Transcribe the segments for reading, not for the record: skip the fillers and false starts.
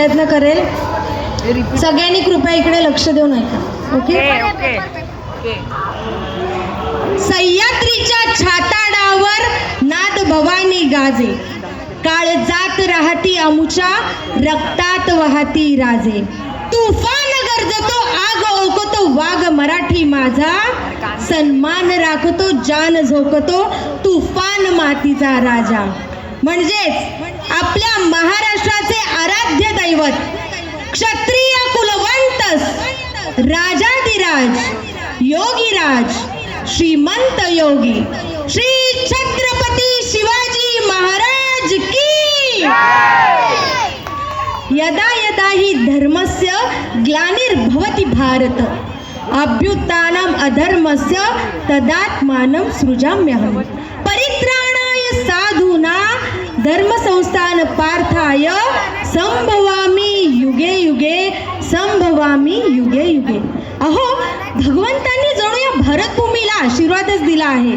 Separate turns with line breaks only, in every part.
प्रयत्न करेल. सगळ्यांनी कृपया इकडे लक्ष देऊन ऐका. ओके. सह्याद्रीच्या छाताडावर नाद भवानी गाजे, काळ जात राहती अमुच्या रक्तात वाहती राजे. तुफान गरजतो आग ओकतो वाघ मराठी माझा, सन्मान राखतो जान झोकतो तुफान मातीचा राजा. म्हणजेच आपल्या महाराष्ट्राचे आराध्य दैवत, क्षत्रिय कुलवंत, राजाधिराज, योगीराज, श्रीमंत योगी श्री छत्रपती शिवाजी महाराज की. यदा यदा हि धर्मस्य ग्लानिर्भवति भारत, अभ्युत्थानम् अधर्मस्य तदात्मानं सृजाम्यहम्. परित्राणाय साधूना धर्मसंस्थान पार्थाय संभवामि युगे युगे, संभवामि युगे युगे. अहो, भगवंतांनी जणू या भारतभूमीला आशीर्वादच दिला आहे.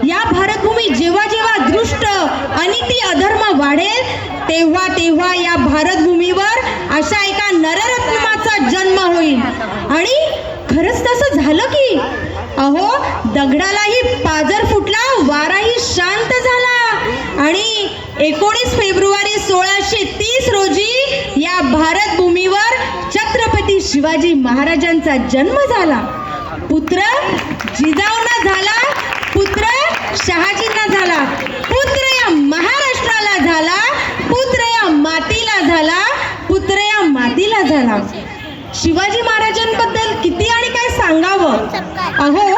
या भारतभूमी जेव्हा जेव्हा दृष्ट अनिती अधर्म वाढेल तेव्हा तेव्हा या भारतभूमीवर अशा एका नररत्नाचा जन्म होईल. आणि खरंच तसं झालं की. अहो, दगडालाही पाजर फुटला, वाराही शांत झाला आणि 19 फेब्रुवारी 1630 रोजी या भारतभूमीवर छत्रपती शिवाजी महाराजांचा जन्म झाला. पुत्र जिजाऊंना झाला, पुत्र शहाजींना झाला, पुत्र या महाराष्ट्राला झाला, पुत्र या मातीला झाला, पुत्र या मातीला झाला. शिवाजी महाराजांबद्दल किती आणि काय सांगावं. अहो,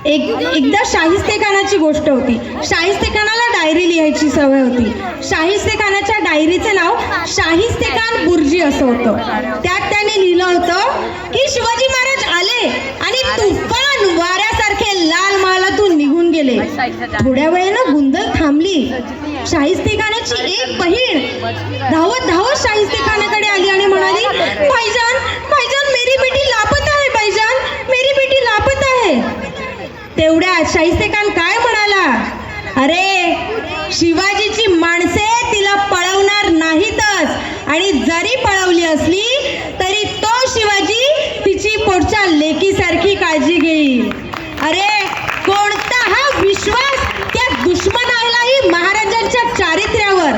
एकदा शाहिस्तेखानाची गोष्ट होती. शाहिस्तेखानाला डायरी लिहायची सवय होती. शाहिस्तेखानाच्या डायरीचे नाव शाहिस्तेखान बुर्जी असं होतं. त्यात त्याने लिहिलं होतं की शिवाजी महाराज आले आणि तुफान वाऱ्यासारखे लाल महालातून निघून गेले. थोड्या वेळेनं गुंदल थांबली. शाहिस्तेखानाची एक बहीण धावत धावत शाहिस्तेखानाकडे आली आणि म्हणाली, भाईजान, भाईजान, मेरी बेटी लापता है, भाईजान, मेरी बेटी लापता है. तेवढ्यात शाहिस्तेखान काय म्हणाला, अरे शिवाजीची माणसे तिला पळवणार नाहीतच आणि जरी पळवली असली तरी तो शिवाजी तिची पोटच्या लेकीसारखी काळजी घेईल. अरे कोणता हा विश्वास त्या दुश्मनालाही महाराजांच्या चारित्र्यावर.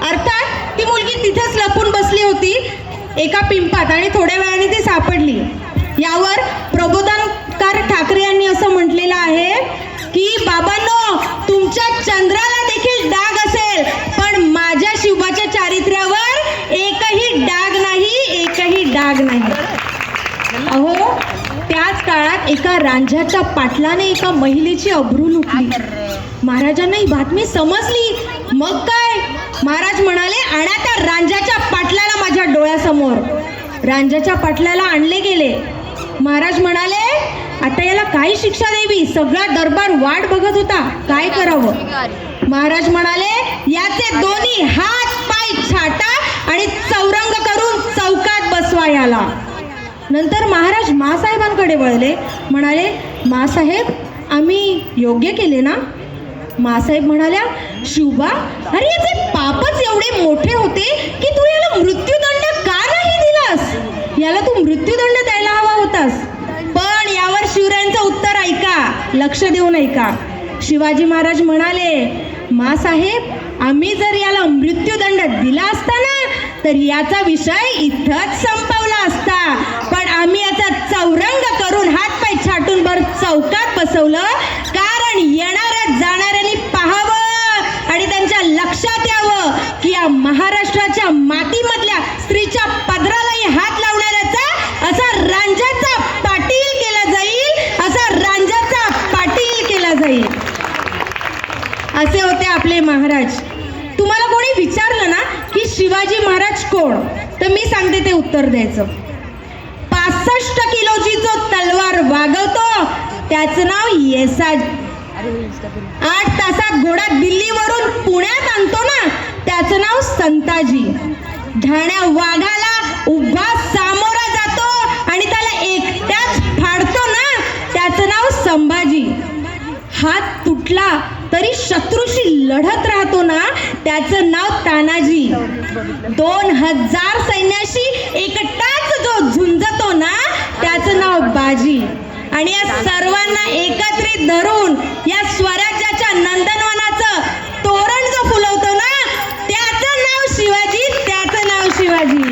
अर्थात ती मुलगी तिथेच लपून बसली होती एका पिंपात आणि थोड्या वेळाने ती सापडली. यावर प्रबोधनकार ठाकरे यांनी असं म्हटलेलं आहे की बाबांनो, तुमच्या चंद्राला देखील डाग असेल पण माझ्या शिवाच्या चारित्र्यावर एकही डाग नाही, एकही डाग नाही. अहो, त्याच काळात एका रांझ्याच्या पाटलाने एका महिलेची अब्रू लुटली. महाराजांना ही बातमी समजली. मग काय, महाराज म्हणाले, आणा त्या रांझ्याच्या पाटलाला माझ्या डोळ्यासमोर. रांझ्याच्या पाटलाला आणले गेले. महाराज म्हणाले, आता याला काय शिक्षा द्यावी. सगळा दरबार वाट बघत होता, काय करावं. महाराज म्हणाले, याचे दोन्ही हात पाय छाटा आणि चौरंग करून चौकात बसवा याला. नंतर महाराज मासाहेबांकडे वळले. म्हणाले, मासाहेब, आम्ही योग्य केले ना. मासाहेब म्हणाल्या, शिवबा, अरे याचे पापच एवढे मोठे होते की तू याला मृत्यूदंड का नाही दिलास. याला तू मृत्यूदंड द्यायला हवा होतास. पण यावर शिवरायांचं उत्तर ऐका, लक्ष देऊन ऐका. शिवाजी महाराज म्हणाले, मासाहेब, आम्ही जर याला मृत्यूदंड दिला असता ना तर याचा विषय इथंच संपवला असता. पण आम्ही याचा चौरंग करून हातपाय छाटून भर चौकात बसवलं, कारण येणाऱ्या जाणाऱ्यांनी पाहावं आणि त्यांच्या लक्षात यावं की या महाराष्ट्राच्या मातीमधल्या स्त्रीच्या पदरालाही हात लावणाऱ्याचा असा रांझ्याचा पाटील केला जाईल, असा रांझ्याचा पाटील केला जाईल. असे होते आपले महाराज. तुम्हाला कोणी विचारलं ना की शिवाजी महाराज कोण, तर मी सांगते ते उत्तर द्यायचं. 65 किलोची जो तलवार वागवतो त्याचं नाव येसाजी. 8 तासात घोडा दिल्लीवरून पुण्यात आणतो ना त्याचं नाव संताजी. ढाण्या वाघाला उभा सामोरा जातो आणि त्याला एकट्याच फाडतो ना त्याचं नाव संभाजी. हात तुटला तरी शत्रूशी लढत राहतो ना, त्याचं नाव तानाजी. 2000 सैन्याशी एकटाच जो झुंजतो ना, त्याचं नाव बाजी. आणि या सर्वांना एकत्रित धरून या स्वराज्याच्या नंदनवनाचं तोरण जो फुलवतो ना, त्याचं नाव शिवाजी, त्याचं नाव शिवाजी.